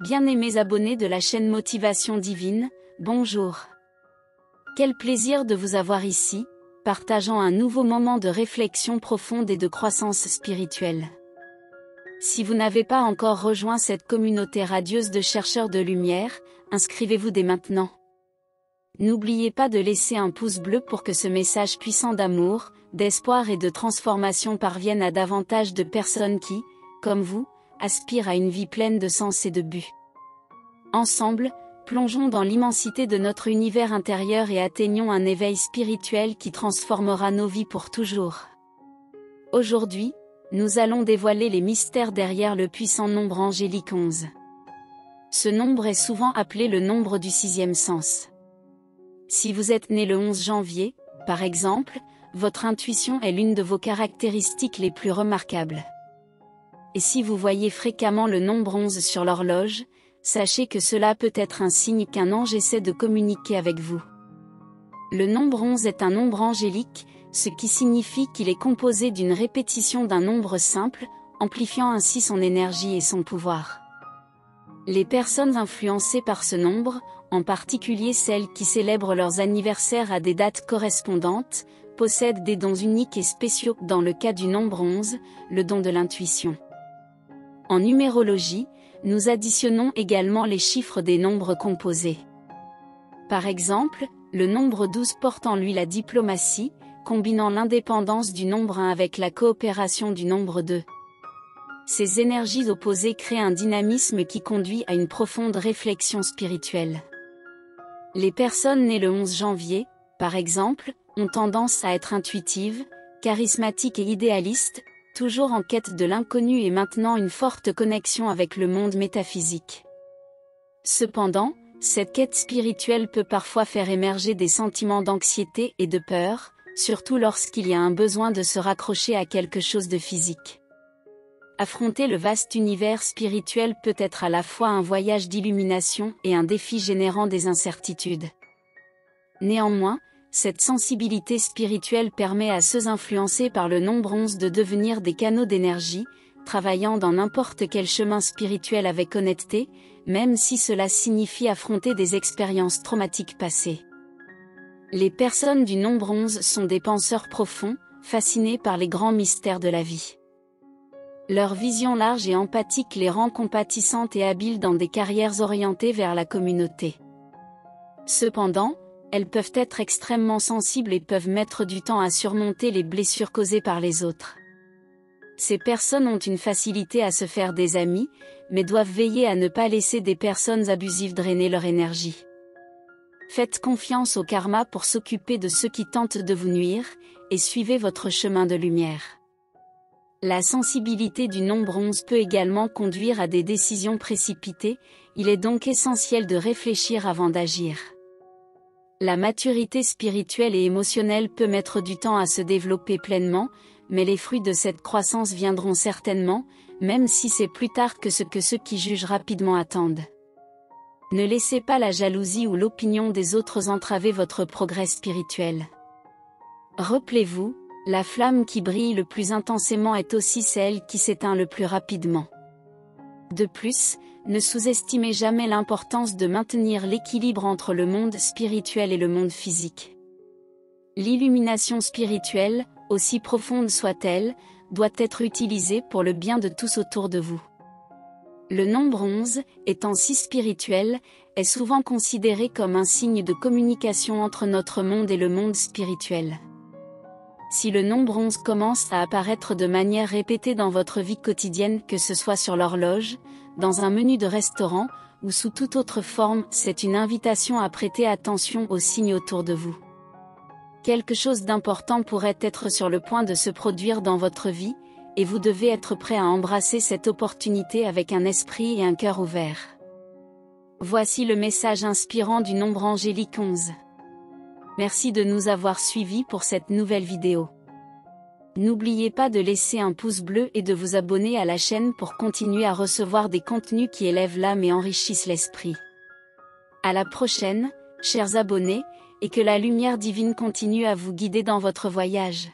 Bien-aimés abonnés de la chaîne Motivation Divine, bonjour. Quel plaisir de vous avoir ici, partageant un nouveau moment de réflexion profonde et de croissance spirituelle. Si vous n'avez pas encore rejoint cette communauté radieuse de chercheurs de lumière, inscrivez-vous dès maintenant. N'oubliez pas de laisser un pouce bleu pour que ce message puissant d'amour, d'espoir et de transformation parvienne à davantage de personnes qui, comme vous, aspirent à une vie pleine de sens et de but. Ensemble, plongeons dans l'immensité de notre univers intérieur et atteignons un éveil spirituel qui transformera nos vies pour toujours. Aujourd'hui, nous allons dévoiler les mystères derrière le puissant nombre angélique 11. Ce nombre est souvent appelé le nombre du sixième sens. Si vous êtes né le 11 janvier, par exemple, votre intuition est l'une de vos caractéristiques les plus remarquables. Et si vous voyez fréquemment le nombre 11 sur l'horloge, sachez que cela peut être un signe qu'un ange essaie de communiquer avec vous. Le nombre 11 est un nombre angélique, ce qui signifie qu'il est composé d'une répétition d'un nombre simple, amplifiant ainsi son énergie et son pouvoir. Les personnes influencées par ce nombre, en particulier celles qui célèbrent leurs anniversaires à des dates correspondantes, possèdent des dons uniques et spéciaux. Dans le cas du nombre 11, le don de l'intuition. En numérologie, nous additionnons également les chiffres des nombres composés. Par exemple, le nombre 12 porte en lui la diplomatie, combinant l'indépendance du nombre 1 avec la coopération du nombre 2. Ces énergies opposées créent un dynamisme qui conduit à une profonde réflexion spirituelle. Les personnes nées le 11 janvier, par exemple, ont tendance à être intuitives, charismatiques et idéalistes, toujours en quête de l'inconnu et maintenant une forte connexion avec le monde métaphysique. Cependant, cette quête spirituelle peut parfois faire émerger des sentiments d'anxiété et de peur, surtout lorsqu'il y a un besoin de se raccrocher à quelque chose de physique. Affronter le vaste univers spirituel peut être à la fois un voyage d'illumination et un défi générant des incertitudes. Néanmoins, cette sensibilité spirituelle permet à ceux influencés par le nombre 11 de devenir des canaux d'énergie, travaillant dans n'importe quel chemin spirituel avec honnêteté, même si cela signifie affronter des expériences traumatiques passées. Les personnes du nombre 11 sont des penseurs profonds, fascinés par les grands mystères de la vie. Leur vision large et empathique les rend compatissantes et habiles dans des carrières orientées vers la communauté. Cependant, elles peuvent être extrêmement sensibles et peuvent mettre du temps à surmonter les blessures causées par les autres. Ces personnes ont une facilité à se faire des amis, mais doivent veiller à ne pas laisser des personnes abusives drainer leur énergie. Faites confiance au karma pour s'occuper de ceux qui tentent de vous nuire, et suivez votre chemin de lumière. La sensibilité du nombre 11 peut également conduire à des décisions précipitées, il est donc essentiel de réfléchir avant d'agir. La maturité spirituelle et émotionnelle peut mettre du temps à se développer pleinement, mais les fruits de cette croissance viendront certainement, même si c'est plus tard que ce que ceux qui jugent rapidement attendent. Ne laissez pas la jalousie ou l'opinion des autres entraver votre progrès spirituel. Rappelez-vous, la flamme qui brille le plus intensément est aussi celle qui s'éteint le plus rapidement. De plus, ne sous-estimez jamais l'importance de maintenir l'équilibre entre le monde spirituel et le monde physique. L'illumination spirituelle, aussi profonde soit-elle, doit être utilisée pour le bien de tous autour de vous. Le nombre 11, étant si spirituel, est souvent considéré comme un signe de communication entre notre monde et le monde spirituel. Si le nombre 11 commence à apparaître de manière répétée dans votre vie quotidienne, que ce soit sur l'horloge, dans un menu de restaurant, ou sous toute autre forme, c'est une invitation à prêter attention aux signes autour de vous. Quelque chose d'important pourrait être sur le point de se produire dans votre vie, et vous devez être prêt à embrasser cette opportunité avec un esprit et un cœur ouverts. Voici le message inspirant du nombre angélique 11. Merci de nous avoir suivis pour cette nouvelle vidéo. N'oubliez pas de laisser un pouce bleu et de vous abonner à la chaîne pour continuer à recevoir des contenus qui élèvent l'âme et enrichissent l'esprit. À la prochaine, chers abonnés, et que la lumière divine continue à vous guider dans votre voyage.